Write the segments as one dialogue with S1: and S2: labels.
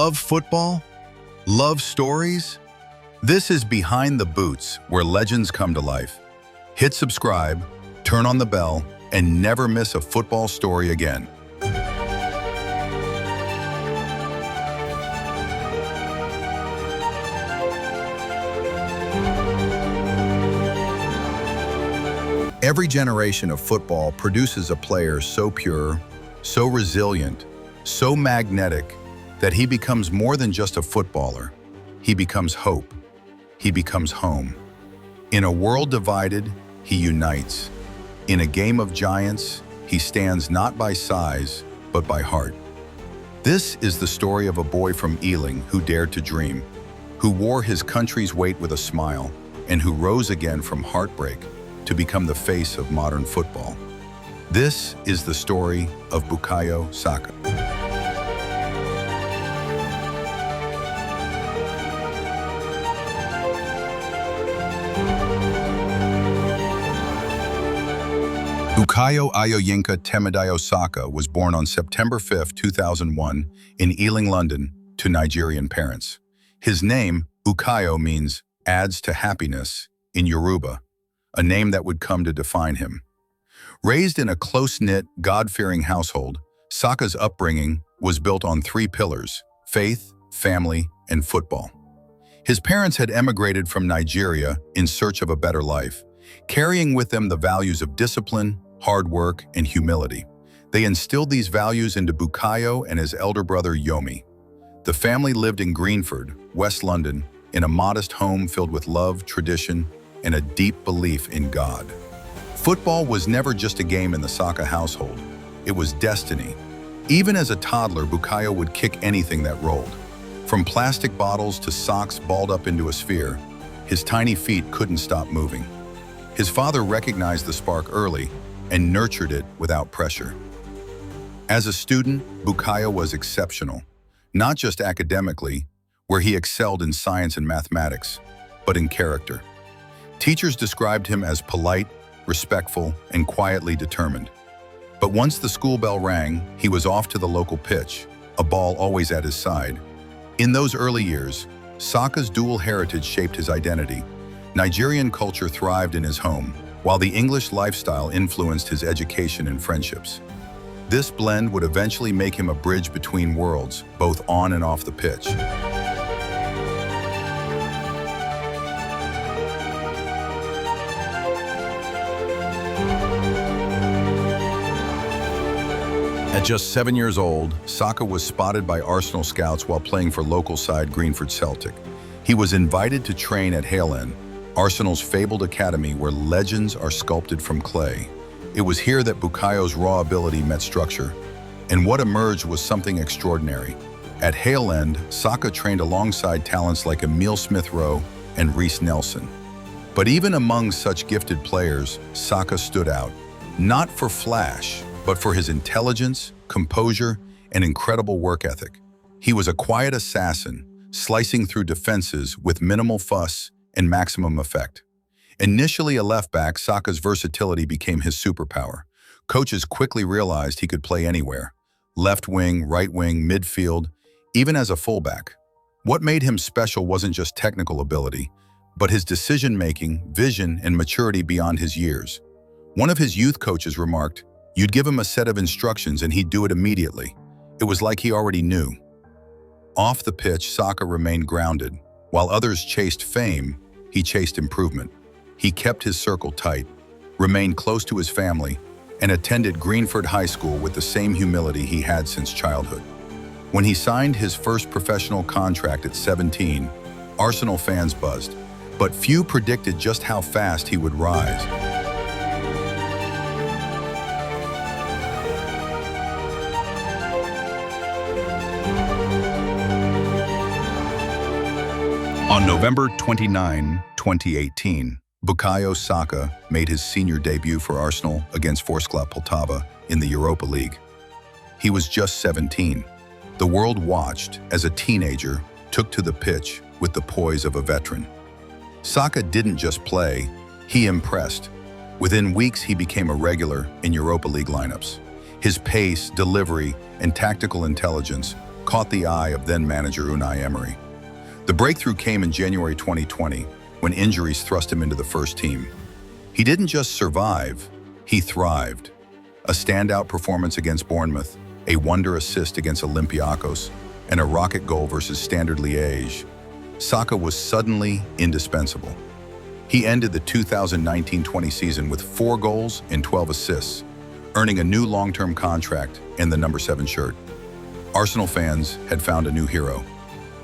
S1: Love football? Love stories? This is Behind the Boots, where legends come to life. Hit subscribe, turn on the bell, and never miss a football story again. Every generation of football produces a player so pure, so resilient, so magnetic, that he becomes more than just a footballer. He becomes hope. He becomes home. In a world divided, he unites. In a game of giants, he stands not by size, but by heart. This is the story of a boy from Ealing who dared to dream, who wore his country's weight with a smile, and who rose again from heartbreak to become the face of modern football. This is the story of Bukayo Saka. Bukayo Saka Saka was born on September 5, 2001, in Ealing, London, to Nigerian parents. His name, Bukayo, means adds to happiness in Yoruba, a name that would come to define him. Raised in a close-knit, God-fearing household, Saka's upbringing was built on three pillars: faith, family, and football. His parents had emigrated from Nigeria in search of a better life, carrying with them the values of discipline, hard work, and humility. They instilled these values into Bukayo and his elder brother Yomi. The family lived in Greenford, West London, in a modest home filled with love, tradition, and a deep belief in God. Football was never just a game in the Saka household. It was destiny. Even as a toddler, Bukayo would kick anything that rolled. From plastic bottles to socks balled up into a sphere, his tiny feet couldn't stop moving. His father recognized the spark early and nurtured it without pressure. As a student, Bukayo was exceptional, not just academically, where he excelled in science and mathematics, but in character. Teachers described him as polite, respectful, and quietly determined. But once the school bell rang, he was off to the local pitch, a ball always at his side. In those early years, Saka's dual heritage shaped his identity. Nigerian culture thrived in his home, while the English lifestyle influenced his education and friendships. This blend would eventually make him a bridge between worlds, both on and off the pitch. At just 7 years old, Saka was spotted by Arsenal scouts while playing for local side Greenford Celtic. He was invited to train at Hale End, Arsenal's fabled academy where legends are sculpted from clay. It was here that Bukayo's raw ability met structure, and what emerged was something extraordinary. At Hale End, Saka trained alongside talents like Emile Smith-Rowe and Reece Nelson. But even among such gifted players, Saka stood out, not for flash, but for his intelligence, composure, and incredible work ethic. He was a quiet assassin, slicing through defenses with minimal fuss and maximum effect. Initially a left-back, Saka's versatility became his superpower. Coaches quickly realized he could play anywhere: left wing, right wing, midfield, even as a fullback. What made him special wasn't just technical ability, but his decision-making, vision, and maturity beyond his years. One of his youth coaches remarked, "You'd give him a set of instructions and he'd do it immediately." It was like he already knew. Off the pitch, Saka remained grounded. While others chased fame, he chased improvement. He kept his circle tight, remained close to his family, and attended Greenford High School with the same humility he had since childhood. When he signed his first professional contract at 17, Arsenal fans buzzed, but few predicted just how fast he would rise. On November 29, 2018, Bukayo Saka made his senior debut for Arsenal against Vorskla Poltava in the Europa League. He was just 17. The world watched as a teenager took to the pitch with the poise of a veteran. Saka didn't just play, he impressed. Within weeks, he became a regular in Europa League lineups. His pace, delivery, and tactical intelligence caught the eye of then-manager Unai Emery. The breakthrough came in January 2020, when injuries thrust him into the first team. He didn't just survive, he thrived. A standout performance against Bournemouth, a wonder assist against Olympiacos, and a rocket goal versus Standard Liège. Saka was suddenly indispensable. He ended the 2019-20 season with 4 goals and 12 assists, earning a new long-term contract and the number 7 shirt. Arsenal fans had found a new hero.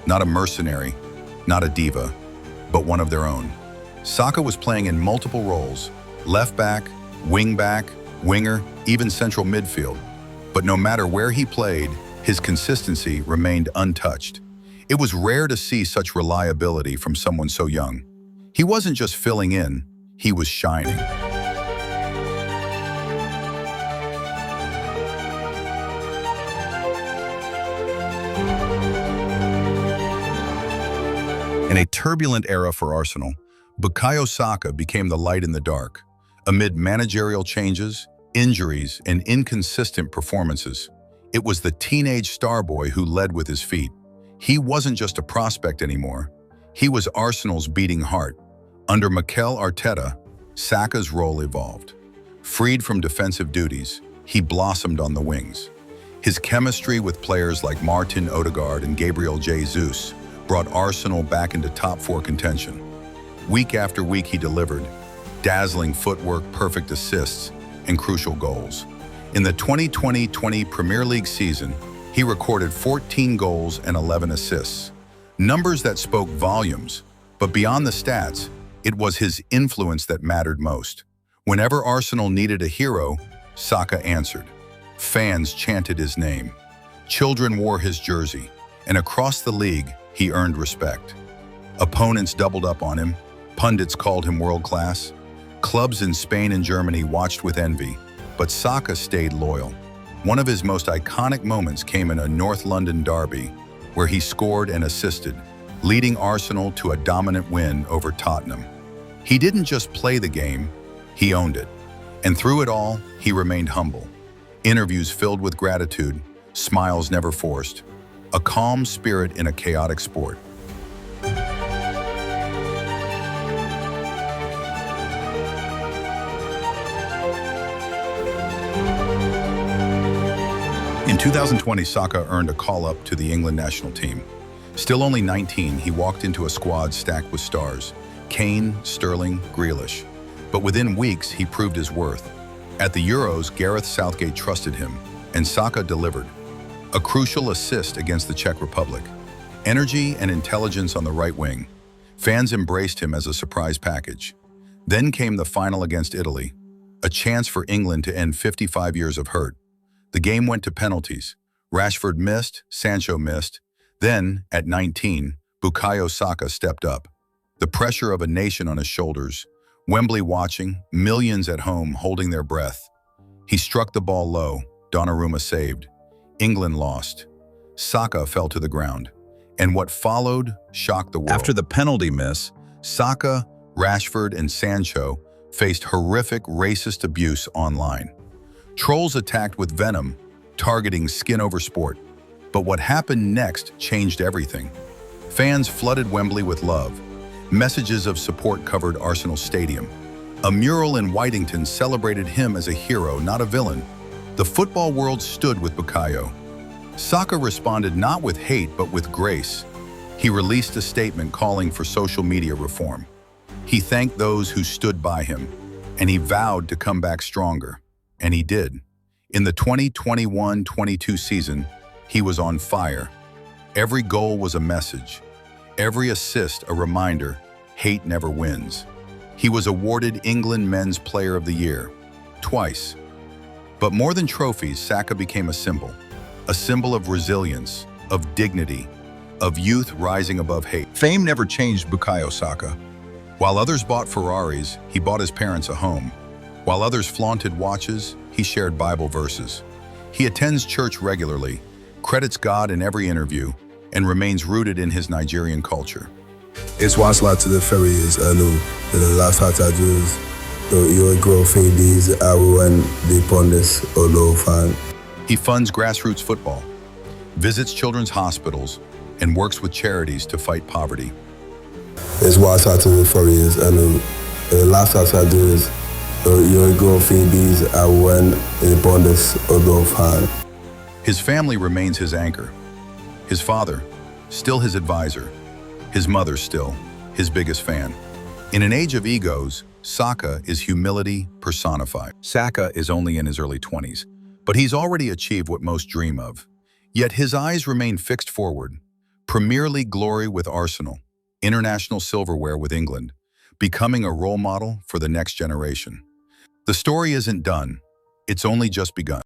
S1: Not a mercenary, not a diva, but one of their own. Saka was playing in multiple roles: left back, wing back, winger, even central midfield. But no matter where he played, his consistency remained untouched. It was rare to see such reliability from someone so young. He wasn't just filling in, he was shining. In a turbulent era for Arsenal, Bukayo Saka became the light in the dark. Amid managerial changes, injuries, and inconsistent performances, it was the teenage star boy who led with his feet. He wasn't just a prospect anymore. He was Arsenal's beating heart. Under Mikel Arteta, Saka's role evolved. Freed from defensive duties, he blossomed on the wings. His chemistry with players like Martin Odegaard and Gabriel Jesus brought Arsenal back into top 4 contention. Week after week he delivered, dazzling footwork, perfect assists, and crucial goals. In the 2020-20 Premier League season, he recorded 14 goals and 11 assists. Numbers that spoke volumes, but beyond the stats, it was his influence that mattered most. Whenever Arsenal needed a hero, Saka answered. Fans chanted his name. Children wore his jersey, and across the league, he earned respect. Opponents doubled up on him. Pundits called him world-class. Clubs in Spain and Germany watched with envy, but Saka stayed loyal. One of his most iconic moments came in a North London derby, where he scored and assisted, leading Arsenal to a dominant win over Tottenham. He didn't just play the game, he owned it. And through it all, he remained humble. Interviews filled with gratitude, smiles never forced, a calm spirit in a chaotic sport. In 2020, Saka earned a call-up to the England national team. Still only 19, he walked into a squad stacked with stars: Kane, Sterling, Grealish. But within weeks, he proved his worth. At the Euros, Gareth Southgate trusted him, and Saka delivered. A crucial assist against the Czech Republic. Energy and intelligence on the right wing. Fans embraced him as a surprise package. Then came the final against Italy, a chance for England to end 55 years of hurt. The game went to penalties. Rashford missed, Sancho missed. Then, at 19, Bukayo Saka stepped up. The pressure of a nation on his shoulders, Wembley watching, millions at home holding their breath. He struck the ball low, Donnarumma saved. England lost. Saka fell to the ground. And what followed shocked the world. After the penalty miss, Saka, Rashford, and Sancho faced horrific racist abuse online. Trolls attacked with venom, targeting skin over sport. But what happened next changed everything. Fans flooded Wembley with love. Messages of support covered Arsenal Stadium. A mural in Whitington celebrated him as a hero, not a villain. The football world stood with Bukayo. Saka responded not with hate, but with grace. He released a statement calling for social media reform. He thanked those who stood by him, and he vowed to come back stronger. And he did. In the 2021-22 season, he was on fire. Every goal was a message. Every assist a reminder, hate never wins. He was awarded England Men's Player of the Year, twice. But more than trophies, Saka became a symbol of resilience, of dignity, of youth rising above hate. Fame never changed Bukayo Saka. While others bought Ferraris, he bought his parents a home. While others flaunted watches, he shared Bible verses. He attends church regularly, credits God in every interview, and remains rooted in his Nigerian culture.
S2: It's once lot to the ferries, the last hat I use, your growth these are when the ponders or low fan.
S1: He funds grassroots football. visits children's hospitals, and works with charities to fight poverty.
S2: It's why I started to look for years. And the last task I do is you go babies at one in bonus of hand.
S1: His family remains his anchor. His father, still his advisor. His mother, still his biggest fan. In an age of egos, Saka is humility personified. Saka is only in his early 20s, but he's already achieved what most dream of. Yet his eyes remain fixed forward. Premier League glory with Arsenal, international silverware with England, becoming a role model for the next generation. The story isn't done. It's only just begun.